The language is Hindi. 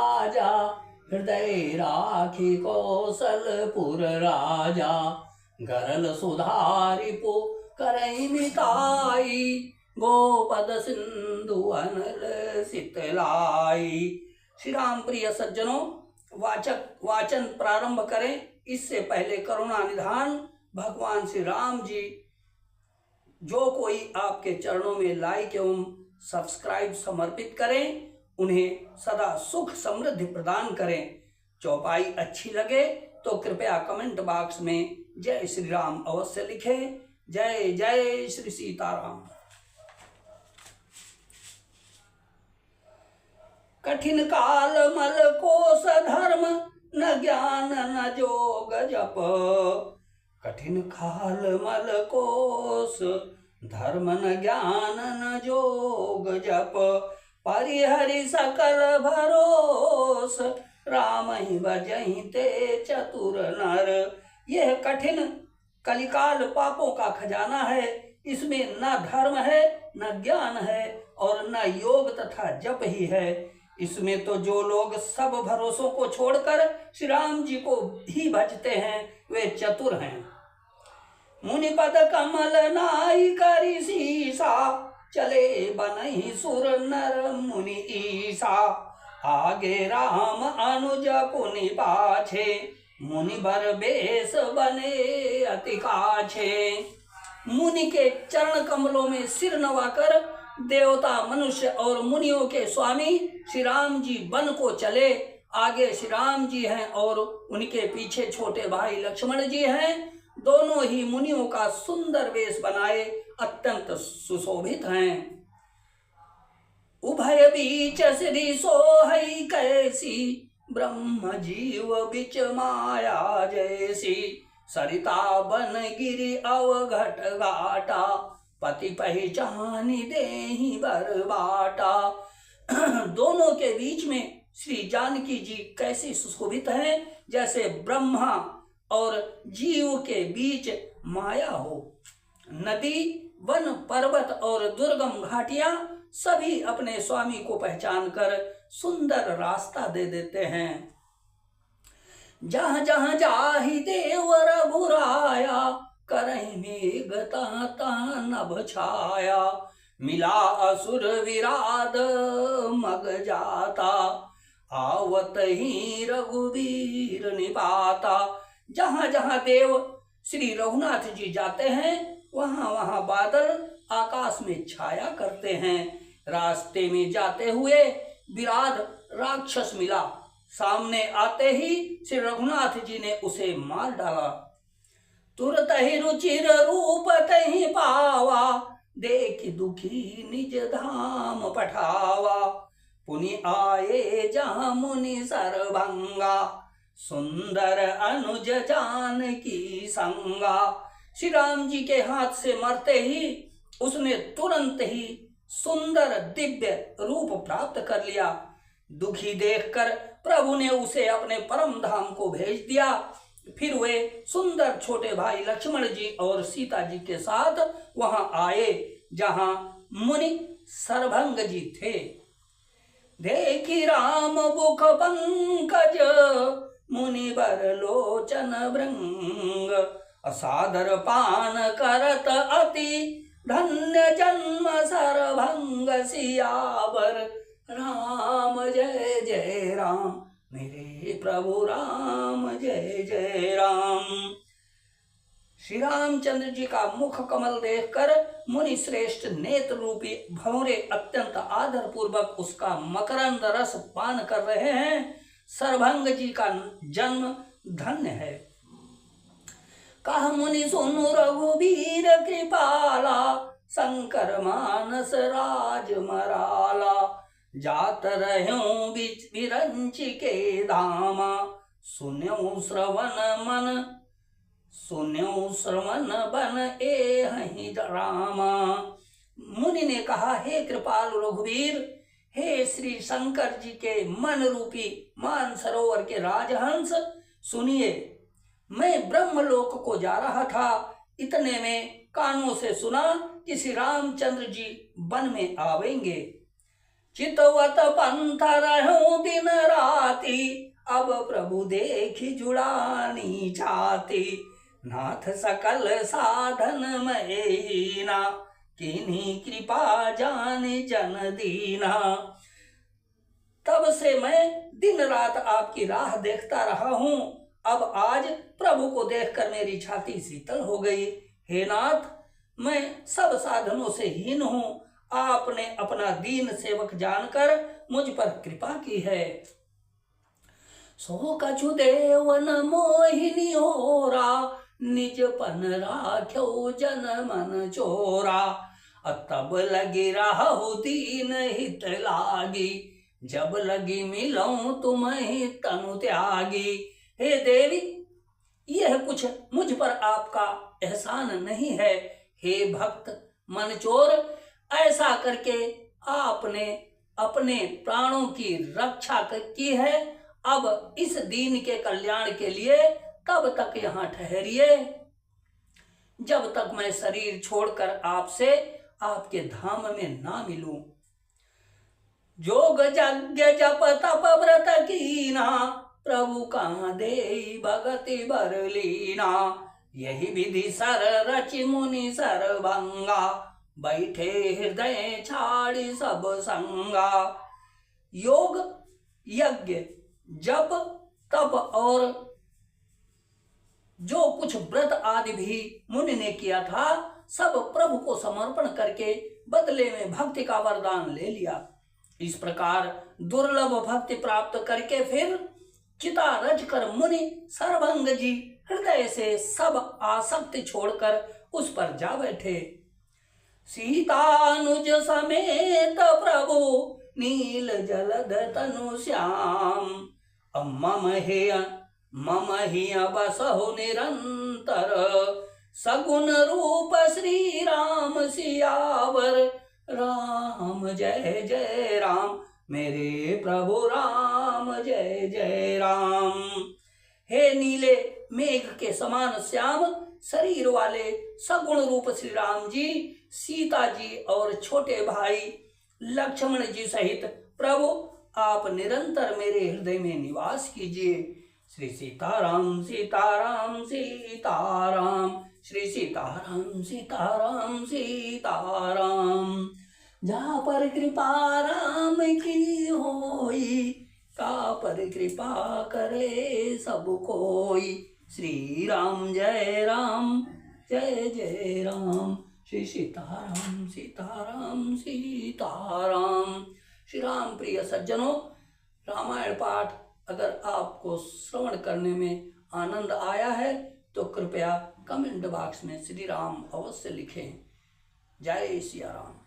राजा, हृदय राखी कौशलपुर राजा। गरल सुधारिपु करई मिताई, गोपद सिंधु अनल सितलाई। श्री राम प्रिय सज्जनों, वाचन प्रारंभ करें इससे पहले करुणा निधान भगवान श्री राम जी जो कोई आपके चरणों में लाइक एवं सब्सक्राइब समर्पित करें, उन्हें सदा सुख समृद्धि प्रदान करें। चौपाई अच्छी लगे तो कृपया कमेंट बॉक्स में जय श्री राम अवश्य लिखें। जय जय श्री सीताराम। कठिन काल मल कोस धर्म, न ज्ञान न जोग जप। कठिन काल मल कोस धर्म, न ज्ञान न जोग जप। परिहरि सकल भरोस, राम ही बजहि ते चतुर नर। यह कठिन कलिकाल पापों का खजाना है। इसमें न धर्म है, न ज्ञान है और न योग तथा जप ही है। इसमें तो जो लोग सब भरोसों को छोड़कर श्री राम जी को ही भजते हैं वे चतुर हैं। मुनि पद कमल नाई करी सीसा, चले बनहि सुर नर मुनि ईसा। आगे राम अनुज पुनि पाछे, मुनि बर बेस बने अति काछे। मुनि के चरण कमलों में सिर नवाकर देवता, मनुष्य और मुनियों के स्वामी श्री राम जी वन को चले। आगे श्री राम जी हैं और उनके पीछे छोटे भाई लक्ष्मण जी हैं। दोनों ही मुनियों का सुंदर वेश बनाए अत्यंत सुशोभित हैं। उभय बीच श्री सोहई कैसी, ब्रह्म जीव बिच माया जैसी। सरिता बन गिरी अवघट घाटा, पति पहचानी देहि बर बाटा। दोनों के बीच में श्री जानकी जी कैसी सुशोभित हैं, जैसे ब्रह्मा और जीव के बीच माया हो। नदी, वन, पर्वत और दुर्गम घाटियां सभी अपने स्वामी को पहचान कर सुंदर रास्ता दे देते हैं। जहाँ जहाँ जाहि देव रघुराया, करहि मेघ तहाँ तहाँ नभ छाया। मिला असुर विराद मग जाता, आवत ही रघुवीर निपाता। जहाँ जहाँ देव श्री रघुनाथ जी जाते हैं वहाँ वहाँ बादल आकाश में छाया करते हैं। रास्ते में जाते हुए विराट राक्षस मिला। सामने आते ही श्री रघुनाथ जी ने उसे मार डाला। तुरत ही रुचिर रूप तहि पावा, देख दुखी निज धाम पठावा। पुनि आए जहाँ मुनि सरभंगा, सुंदर अनुज जानकी संगा। श्री राम जी के हाथ से मरते ही उसने तुरंत ही सुंदर दिव्य रूप प्राप्त कर लिया। दुखी देखकर प्रभु ने उसे अपने परम धाम को भेज दिया। फिर वे सुंदर छोटे भाई लक्ष्मण जी और सीता जी के साथ वहां आए जहां मुनि सरभंग जी थे। देखी राम मुख पंकज, मुनि बर लोचन भृंग। असादर पान करत अति, धन्य जन्म सरभंग सियावर। राम जय जय राम, मेरे प्रभु राम जय जय राम। श्री रामचंद्र जी का मुख कमल देखकर मुनि श्रेष्ठ नेत्र रूपी भंवरे अत्यंत आदर पूर्वक उसका मकरंद रस पान कर रहे हैं। सरभंग जी का जन्म धन्य है। कह मुनि सुनु रघुवीर कृपाला, शंकर मानस राज मराला। जात रह्यों विरंच के धामा, सुन्यो श्रवण बन एहि रामा। मुनि ने कहा, हे कृपाल रघुवीर, हे श्री शंकर जी के मन रूपी मान सरोवर के राजहंस, सुनिए। मैं ब्रह्मलोक को जा रहा था, इतने में कानों से सुना कि श्री रामचंद्र जी वन में आवेंगे। चितवत पंथ रहूं दिन रात, जाती, अब प्रभु देखी जुड़ानी चाहती। नाथ सकल साधन महीना, किन्हीं कृपा जान जन दीना। तब से मैं दिन रात आपकी राह देखता रहा हूँ। अब आज प्रभु को देखकर मेरी छाती शीतल हो गई। हे नाथ, मैं सब साधनों से हीन हूँ। आपने अपना दीन सेवक जानकर मुझ पर कृपा की है। सो कछु देव न मोहिनी होरा, निज पन राख्यो जन मन चोरा। तब लगी रहु दीन हित लागी, जब लगी मिलऊं तुम्हें तनु त्यागी। हे देवी, यह कुछ मुझ पर आपका एहसान नहीं है। हे भक्त मनचोर, ऐसा करके आपने अपने प्राणों की रक्षा की है। अब इस दीन के कल्याण के लिए तब तक यहाँ ठहरिए, जब तक मैं शरीर छोड़कर आपसे आपके धाम में ना मिलूं। जोग यज्ञ जप तप व्रत कीना, प्रभु कहाँ देई भगति बर लीना। यही विधि सर रचि मुनि सरभंगा, बैठे हृदय छाड़ी सब संगा। योग यज्ञ जप तप और जो कुछ व्रत आदि भी मुनि ने किया था, सब प्रभु को समर्पण करके बदले में भक्ति का वरदान ले लिया। इस प्रकार दुर्लभ भक्ति प्राप्त करके फिर चिता रचकर मुनि सरभंग जी हृदय से सब आसक्ति छोड़कर उस पर जा बैठे। सीतानुज समेत प्रभु नील जलद तनु श्याम, मम हिय बसहु निरंतर। सगुन रूप श्री राम सियावर, राम जय जय राम, मेरे प्रभु राम जय जय राम। हे नीले मेघ के समान श्याम शरीर वाले सगुण रूप श्री राम जी, सीता जी और छोटे भाई लक्ष्मण जी सहित प्रभु आप निरंतर मेरे हृदय में निवास कीजिए। श्री सीताराम सीताराम सीताराम, श्री सीताराम सीताराम सीताराम। जहाँ पर कृपा राम की होई, का पर कृपा करे सब कोई। श्री राम जय राम जय जय राम, श्री सीताराम सीताराम सीताराम। श्री राम प्रिय सज्जनों, रामायण पाठ अगर आपको श्रवण करने में आनंद आया है तो कृपया कमेंट बॉक्स में श्री राम अवश्य लिखें। जय सिया राम।